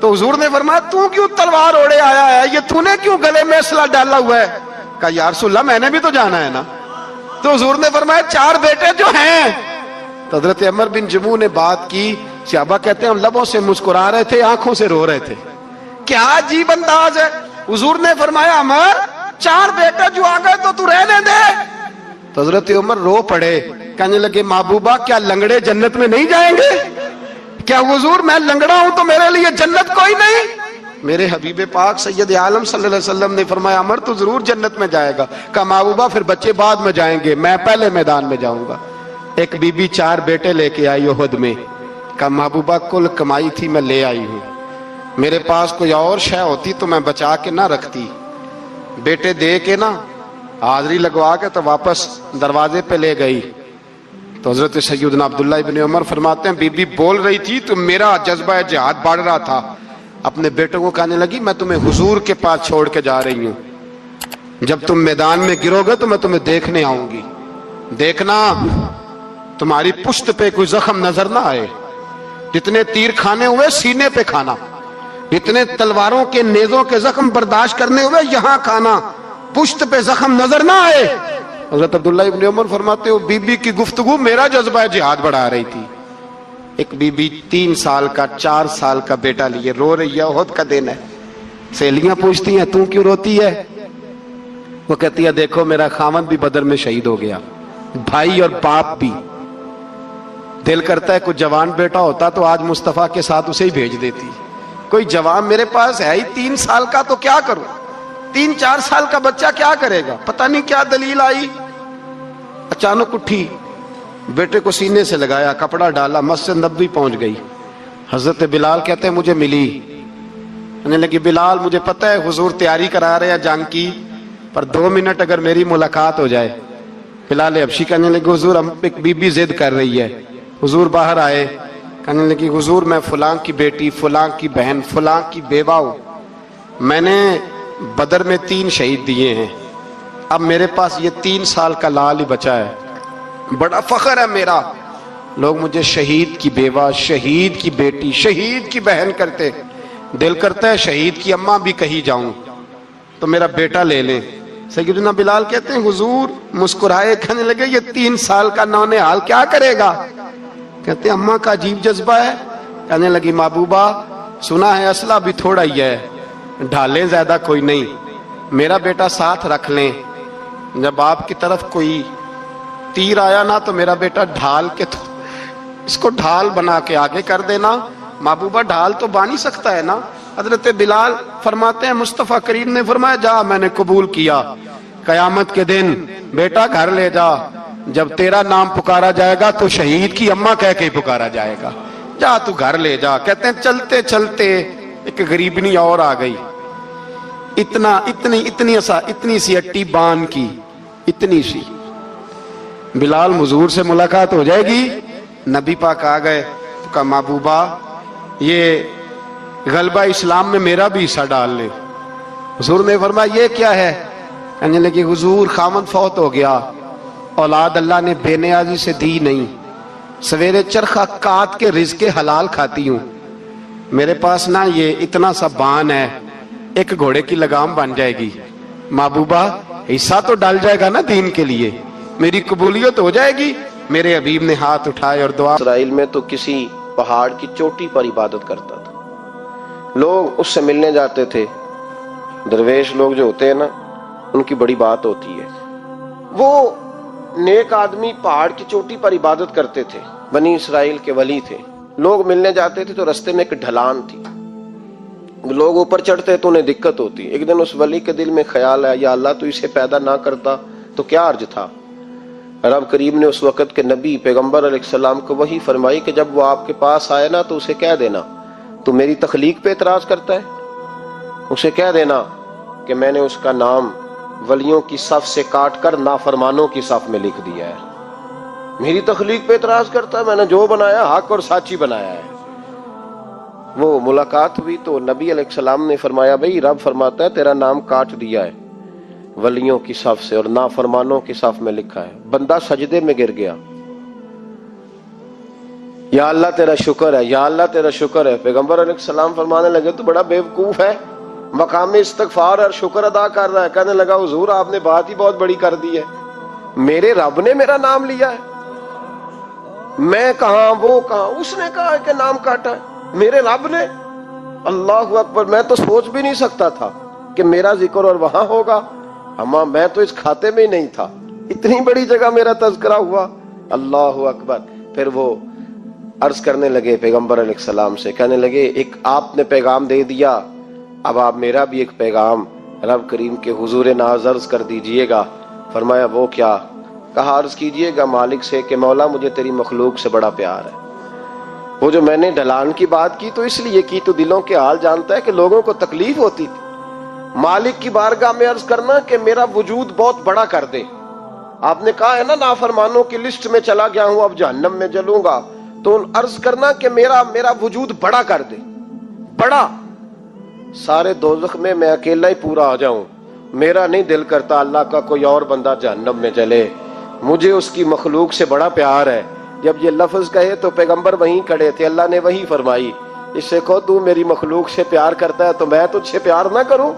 تو حضور نے فرمایا تو کیوں تلوار اوڑے آیا ہے, یہ تو نے کیوں گلے میں اسلحہ ڈالا ہوا ہے؟ کہا یا رسول اللہ میں نے بھی تو جانا ہے نا. تو حضور نے فرمایا 4 بیٹے جو ہیں. تو حضرت عمر بن جموح نے بات کی, صحابہ کہتے ہیں ہم لبوں سے مسکرا رہے تھے, آنکھوں سے رو رہے تھے. کیا عجیب انداز ہے. حضور نے فرمایا عمر 4 بیٹے جو آ گئے تو تو رہنے دے. تو حضرت عمر رو پڑے, کہنے لگے محبوبہ کیا لنگڑے جنت میں نہیں جائیں گے؟ کیا حضور میں لنگڑا ہوں تو میرے لیے جنت کوئی نہیں؟ میرے حبیب پاک سید عالم صلی اللہ علیہ وسلم نے فرمایا عمر تو ضرور جنت میں جائے گا. کہا محبوبہ پھر بچے بعد میں جائیں گے, میں پہلے میدان میں جاؤں گا. ایک بی بی 4 بیٹے لے کے آئی احد میں. کہا محبوبہ کل کمائی تھی میں لے آئی ہوں, میرے پاس کوئی اور شے ہوتی تو میں بچا کے نہ رکھتی. بیٹے دے کے نا حاضری لگوا کے تو واپس دروازے پہ لے گئی. تو حضرت سیدنا عبداللہ ابن عمر فرماتے ہیں بی بی بول رہی تھی تو میرا جذبہ جہاد بڑھ رہا تھا. اپنے بیٹوں کو کہنے لگی میں تمہیں حضور کے پاس چھوڑ کے جا رہی ہوں, جب تم میدان میں گرو گے تو میں تمہیں دیکھنے آؤں گی. دیکھنا تمہاری پشت پہ کوئی زخم نظر نہ آئے. جتنے تیر کھانے ہوئے سینے پہ کھانا, جتنے تلواروں کے نیزوں کے زخم برداشت کرنے ہوئے یہاں کھانا, پشت پہ زخم نظر نہ آئے. حضرت عبداللہ ابن عمر فرماتے ہو بی بی کی گفتگو میرا جذبہ جہاد بڑھا رہی تھی. ایک بی بی 3 سال کا 4 سال کا بیٹا لیے رو رہی ہے, احد کا دن ہے. سہیلیاں پوچھتی ہیں تو کیوں روتی ہے؟ وہ کہتی ہے دیکھو میرا خاوند بھی بدر میں شہید ہو گیا, بھائی اور باپ بھی. دل کرتا ہے کوئی جوان بیٹا ہوتا تو آج مصطفیٰ کے ساتھ اسے ہی بھیج دیتی. کوئی جوان میرے پاس ہے ہی 3 سال کا تو کیا کروں, 3-4 سال کا بچہ کیا کرے گا؟ پتہ نہیں کیا دلیل آئی. اچانک اٹھی, بیٹے کو سینے سے لگایا, کپڑا ڈالا, مسجد نبوی پہنچ گئی. حضرت بلال کہتے ہیں مجھے ملی, کہنے لگی بلال مجھے پتہ ہے حضور تیاری کرا رہے ہیں جنگ کی, پر 2 منٹ اگر میری ملاقات ہو جائے. بلال حبشی کہنے لگے حضور ایک بی بی ضد کر رہی ہے. حضور باہر آئے, کہنے لگی حضور میں فلاں کی بیٹی, فلاں کی بہن, فلاں کی بیوہ ہوں, میں نے بدر میں 3 شہید دیے ہیں, اب میرے پاس یہ 3 سال کا لال ہی بچا ہے, بڑا فخر ہے میرا. لوگ مجھے شہید کی بیوہ, شہید کی بیٹی, شہید کی بہن کرتے. دل کرتا ہے شہید کی اماں بھی کہی جاؤں تو میرا بیٹا لے لیں. سیدنا بلال کہتے ہیں حضور مسکرائے, کہنے لگے یہ 3 سال کا نونہال کیا کرے گا؟ کہتے ہیں اماں کا عجیب جذبہ ہے. کہنے لگی محبوبہ سنا ہے اسلحہ بھی تھوڑا ہی ہے, ڈھالیں زیادہ کوئی نہیں, میرا بیٹا ساتھ رکھ لیں, جب آپ کی طرف کوئی تیر آیا نا تو میرا بیٹا ڈھال کے تو اس کو ڈھال بنا کے آگے کر دینا. محبوبہ ڈھال تو بانی سکتا ہے نا. حضرت بلال فرماتے ہیں مصطفیٰ کریم نے فرمایا جا میں نے قبول کیا, قیامت کے دن بیٹا گھر لے جا, جب تیرا نام پکارا جائے گا تو شہید کی اماں کہہ کے پکارا جائے گا, جا تو گھر لے جا. کہتے ہیں چلتے چلتے ایک غریبنی اور آ گئی, اتنی سی اٹی بان کی, اتنی سی. بلال حضور سے ملاقات ہو جائے گی. نبی پاک آ گئے تو کہا محبوبہ یہ غلبہ اسلام میں میرا بھی حصہ ڈال لے. حضور نے فرمایا یہ کیا ہے؟ کہنے لگے حضور خامد فوت ہو گیا, اولاد اللہ نے بے نیازی سے دی نہیں, سویرے چرخہ کاٹ کے رزق حلال کھاتی ہوں, میرے پاس نا یہ اتنا سا بان ہے, ایک گھوڑے کی لگام بن جائے گی. محبوبہ حصہ تو ڈال جائے گا نا دین کے لیے, میری قبولیت ہو جائے گی. میرے حبیب نے ہاتھ اٹھائے اور دعا. اسرائیل میں تو کسی پہاڑ کی چوٹی پر عبادت کرتا تھا, لوگ اس سے ملنے جاتے تھے. درویش لوگ جو ہوتے ہیں نا ان کی بڑی بات ہوتی ہے. وہ نیک آدمی پہاڑ کی چوٹی پر عبادت کرتے تھے, بنی اسرائیل کے ولی تھے. لوگ ملنے جاتے تھے تو رستے میں ایک ڈھلان تھی, لوگ اوپر چڑھتے تو انہیں دقت ہوتی. ایک دن اس ولی کے دل میں خیال آیا یا اللہ تو اسے پیدا نہ کرتا تو کیا عرض تھا. رب کریم نے اس وقت کے نبی پیغمبر علیہ السلام کو وحی فرمائی کہ جب وہ آپ کے پاس آئے نا تو اسے کہہ دینا تو میری تخلیق پہ اعتراض کرتا ہے, اسے کہہ دینا کہ میں نے اس کا نام ولیوں کی صف سے کاٹ کر نافرمانوں کی صف میں لکھ دیا ہے. میری تخلیق پہ اعتراض کرتا ہے, میں نے جو بنایا حق اور سچی بنایا ہے. وہ ملاقات ہوئی تو نبی علیہ السلام نے فرمایا بھئی رب فرماتا ہے تیرا نام کاٹ دیا ہے ولیوں کی صف سے اور نافرمانوں کی صف میں لکھا ہے. بندہ سجدے میں گر گیا, یا اللہ تیرا شکر ہے، یا اللہ تیرا شکر ہے۔ پیغمبر علیہ السلام فرمانے لگے تو بڑا بیوقوف ہے، مقام استغفار اور شکر ادا کر رہا ہے۔ کہنے لگا حضور آپ نے بات ہی بہت بڑی کر دی ہے، میرے رب نے میرا نام لیا ہے، میں کہاں وہ کہاں، اس نے کہا کہ نام کاٹا ہے، میرے رب نے۔ اللہ اکبر، میں تو سوچ بھی نہیں سکتا تھا کہ میرا ذکر اور وہاں ہوگا، اما میں تو اس کھاتے میں ہی نہیں تھا، اتنی بڑی جگہ میرا تذکرہ ہوا۔ اللہ اکبر۔ پھر وہ عرض کرنے لگے پیغمبر علیہ السلام سے، کہنے لگے ایک آپ نے پیغام دے دیا، اب آپ میرا بھی ایک پیغام رب کریم کے حضور ناز عرض کر دیجئے گا۔ فرمایا وہ کیا؟ کہا عرض کیجئے گا مالک سے کہ مولا مجھے تیری مخلوق سے بڑا پیار ہے۔ وہ جو میں نے ڈھلان کی بات کی تو اس لیے کی، تو دلوں کے حال جانتا ہے کہ لوگوں کو تکلیف ہوتی تھی۔ مالک کی بارگاہ میں عرض کرنا کہ میرا وجود بہت بڑا کر دے۔ آپ نے کہا ہے نا نافرمانوں کی لسٹ میں چلا گیا ہوں، اب جہنم میں جلوں گا، تو عرض کرنا کہ میرا وجود بڑا کر دے، بڑا، سارے دوزخ میں میں اکیلا ہی پورا آ جاؤں۔ میرا نہیں دل کرتا اللہ کا کوئی اور بندہ جہنم میں جلے، مجھے اس کی مخلوق سے بڑا پیار ہے۔ جب یہ لفظ کہے تو پیغمبر وہیں کھڑے تھے، اللہ نے وہی فرمائی، اس سے کہو تو میری مخلوق سے پیار کرتا ہے تو میں تجھ سے پیار نہ کروں؟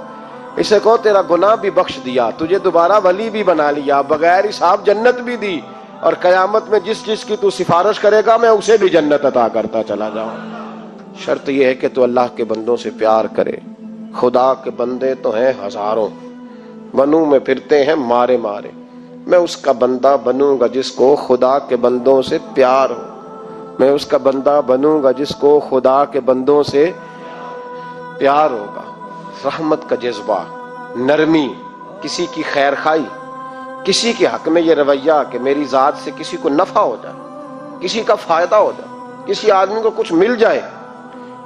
اس سے کہو تیرا گناہ بھی بخش دیا، تجھے دوبارہ ولی بھی بنا لیا، بغیر حساب جنت بھی دی، اور قیامت میں جس کی تو سفارش کرے گا میں اسے بھی جنت عطا کرتا چلا جاؤں۔ شرط یہ ہے کہ تو اللہ کے بندوں سے پیار کرے۔ خدا کے بندے تو ہیں ہزاروں، بنوں میں پھرتے ہیں مارے مارے، میں اس کا بندہ بنوں گا جس کو خدا کے بندوں سے پیار ہو، میں اس کا بندہ بنوں گا جس کو خدا کے بندوں سے پیار ہوگا۔ رحمت کا جذبہ، نرمی، کسی کی خیر خواہی، کسی کے حق میں یہ رویہ کہ میری ذات سے کسی کو نفع ہو جائے، کسی کا فائدہ ہو جائے، کسی آدمی کو کچھ مل جائے۔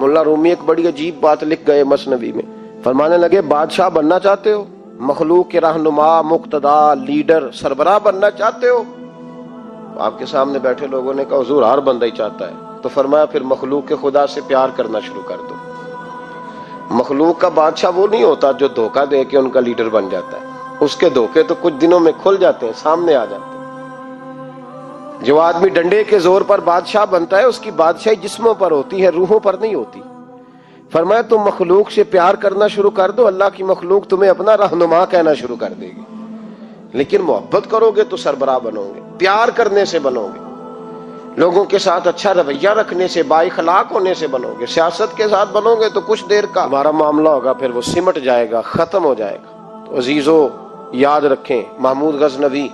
مولا رومی ایک بڑی عجیب بات لکھ گئے مثنوی میں، فرمانے لگے بادشاہ بننا چاہتے ہو، مخلوق کے رہنما، مقتدا، لیڈر، سربراہ بننا چاہتے ہو؟ آپ کے سامنے بیٹھے لوگوں نے کہا حضور ہر بندہ ہی چاہتا ہے، تو فرمایا پھر مخلوق کے خدا سے پیار کرنا شروع کر دو۔ مخلوق کا بادشاہ وہ نہیں ہوتا جو دھوکہ دے کے ان کا لیڈر بن جاتا ہے، اس کے دھوکے تو کچھ دنوں میں کھل جاتے ہیں، سامنے آ جاتے ہیں۔ جو آدمی ڈنڈے کے زور پر بادشاہ بنتا ہے اس کی بادشاہی جسموں پر ہوتی ہے، روحوں پر نہیں ہوتی۔ فرمایا تم مخلوق سے پیار کرنا شروع کر دو، اللہ کی مخلوق تمہیں اپنا رہنما کہنا شروع کر دے گی۔ لیکن محبت کرو گے تو سربراہ بنو گے، پیار کرنے سے بنو گے، لوگوں کے ساتھ اچھا رویہ رکھنے سے، بااخلاق ہونے سے بنو گے۔ سیاست کے ساتھ بنو گے تو کچھ دیر کا ہمارا معاملہ ہوگا، پھر وہ سمٹ جائے گا، ختم ہو جائے گا۔ تو عزیزو یاد رکھیں، محمود غزنوی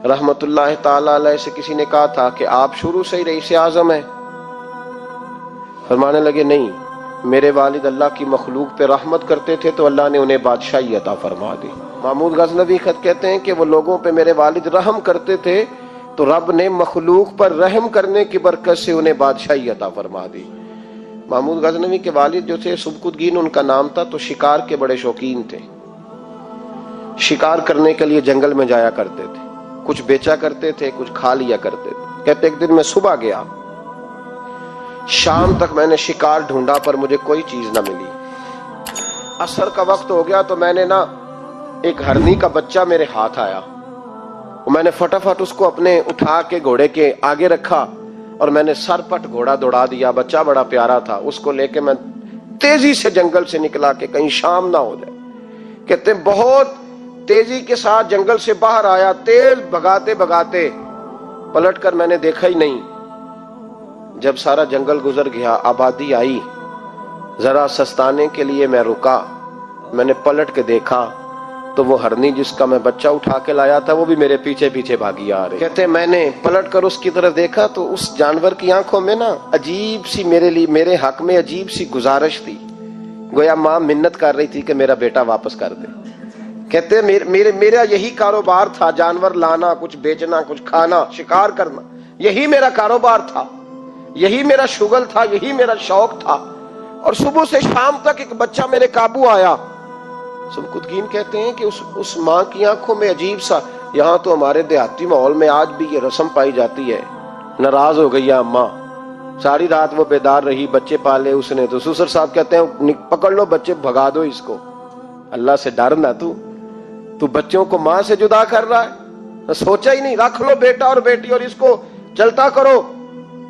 رحمت اللہ تعالی علیہ سے کسی نے کہا تھا کہ آپ شروع سے ہی رئیس اعظم ہیں؟ فرمانے لگے نہیں، میرے والد اللہ کی مخلوق پہ رحمت کرتے تھے تو اللہ نے انہیں بادشاہی عطا فرما دی۔ محمود غزنوی خط کہتے ہیں کہ وہ لوگوں پہ میرے والد رحم کرتے تھے تو رب نے مخلوق پر رحم کرنے کی برکت سے انہیں بادشاہی عطا فرما دی۔ محمود غزنوی کے والد جو تھے سبکتگین ان کا نام تھا، تو شکار کے بڑے شوقین تھے، شکار کرنے کے لیے جنگل میں جایا کرتے تھے، کچھ بیچا کرتے تھے، کچھ کھا لیا کرتے تھے۔ کہتے ایک دن میں صبح گیا، شام تک میں نے شکار ڈھونڈا پر مجھے کوئی چیز نہ ملی۔ عصر کا وقت ہو گیا تو میں نے ایک ہرنی کا بچہ میرے ہاتھ آیا، میں نے فٹافٹ اس کو اپنے اٹھا کے گھوڑے کے آگے رکھا اور میں نے سر پٹ گھوڑا دوڑا دیا۔ بچہ بڑا پیارا تھا، اس کو لے کے میں تیزی سے جنگل سے نکلا کہ کہیں شام نہ ہو جائے۔ کہتے بہت تیزی کے ساتھ جنگل سے باہر آیا، تیز بھگاتے بھگاتے پلٹ کر میں نے دیکھا ہی نہیں۔ جب سارا جنگل گزر گیا، آبادی آئی، ذرا سستانے کے لیے میں رکا، میں نے پلٹ کے دیکھا تو وہ ہرنی جس کا میں بچہ اٹھا کے لایا تھا وہ بھی میرے پیچھے پیچھے بھاگی آ رہی۔ کہتے میں نے پلٹ کر اس کی طرف دیکھا تو اس جانور کی آنکھوں میں عجیب سی میرے حق میں عجیب سی گزارش تھی، گویا ماں منت کر رہی تھی کہ میرا بیٹا واپس کر دے۔ کہتے میرا یہی کاروبار تھا، جانور لانا، کچھ بیچنا، کچھ کھانا، شکار کرنا، یہی میرا کاروبار تھا، یہی میرا شغل تھا، یہی میرا شوق تھا، اور صبح سے شام تک ایک بچہ میرے قابو آیا۔ سبکتگین کہتے ہیں کہ اس ماں کی آنکھوں میں عجیب سا، یہاں تو ہمارے دیہاتی ماحول میں آج بھی یہ رسم پائی جاتی ہے، ناراض ہو گئی ہے اماں، ساری رات وہ بیدار رہی، بچے پالے اس نے، تو سسر صاحب کہتے ہیں پکڑ لو بچے، بھگا دو اس کو، اللہ سے ڈر نہ، تو بچوں کو ماں سے جدا کر رہا ہے، سوچا ہی نہیں، رکھ لو بیٹا اور بیٹی اور اس کو چلتا کرو،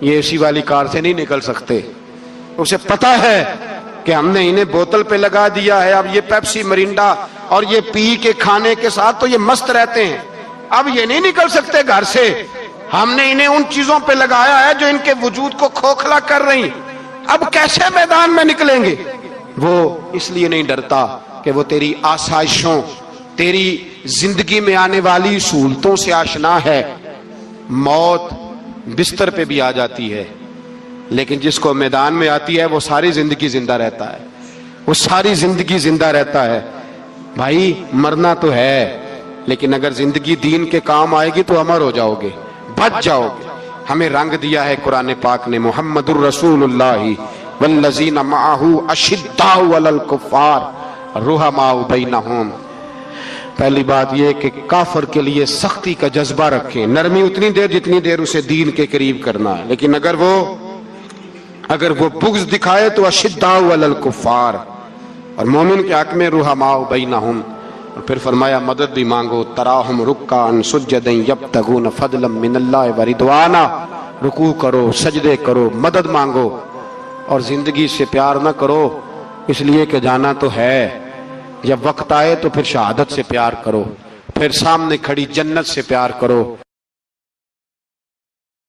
یہ اے سی والی کار سے نہیں نکل سکتے. اسے پتا ہے کہ ہم نے انہیں بوتل پہ لگا دیا ہے, اب یہ پیپسی مرینڈا اور یہ پی کے کھانے کے ساتھ تو یہ مست رہتے ہیں, اب یہ نہیں نکل سکتے گھر سے. ہم نے انہیں ان چیزوں پہ لگایا ہے جو ان کے وجود کو کھوکھلا کر رہی, اب کیسے میدان میں نکلیں گے؟ وہ اس لیے نہیں ڈرتا کہ وہ تیری آسائشوں, تیری زندگی میں آنے والی سہولتوں سے آشنا ہے. موت بستر پہ بھی آ جاتی ہے, لیکن جس کو میدان میں آتی ہے وہ ساری زندگی زندہ رہتا ہے, وہ ساری زندگی زندہ رہتا ہے. بھائی مرنا تو ہے, لیکن اگر زندگی دین کے کام آئے گی تو امر ہو جاؤ گے, بچ جاؤ گے. ہمیں رنگ دیا ہے قرآن پاک نے, محمد الرسول اللہ والذین معہ اشداء علی الکفار رحماء بینہم. پہلی بات یہ کہ کافر کے لیے سختی کا جذبہ رکھیں, نرمی اتنی دیر جتنی دیر اسے دین کے قریب کرنا ہے, لیکن اگر وہ بغض دکھائے تو اشداء علی الکفار. اور مومن کے حق میں رحماء بینہم. اور پھر فرمایا مدد بھی مانگو, تراہم رکعا سجدا یبتغون فضلا من اللہ ورضوانا. رکوع کرو, سجدے کرو, مدد مانگو, اور زندگی سے پیار نہ کرو اس لیے کہ جانا تو ہے. جب وقت آئے تو پھر شہادت سے پیار کرو, پھر سامنے کھڑی جنت سے پیار کرو.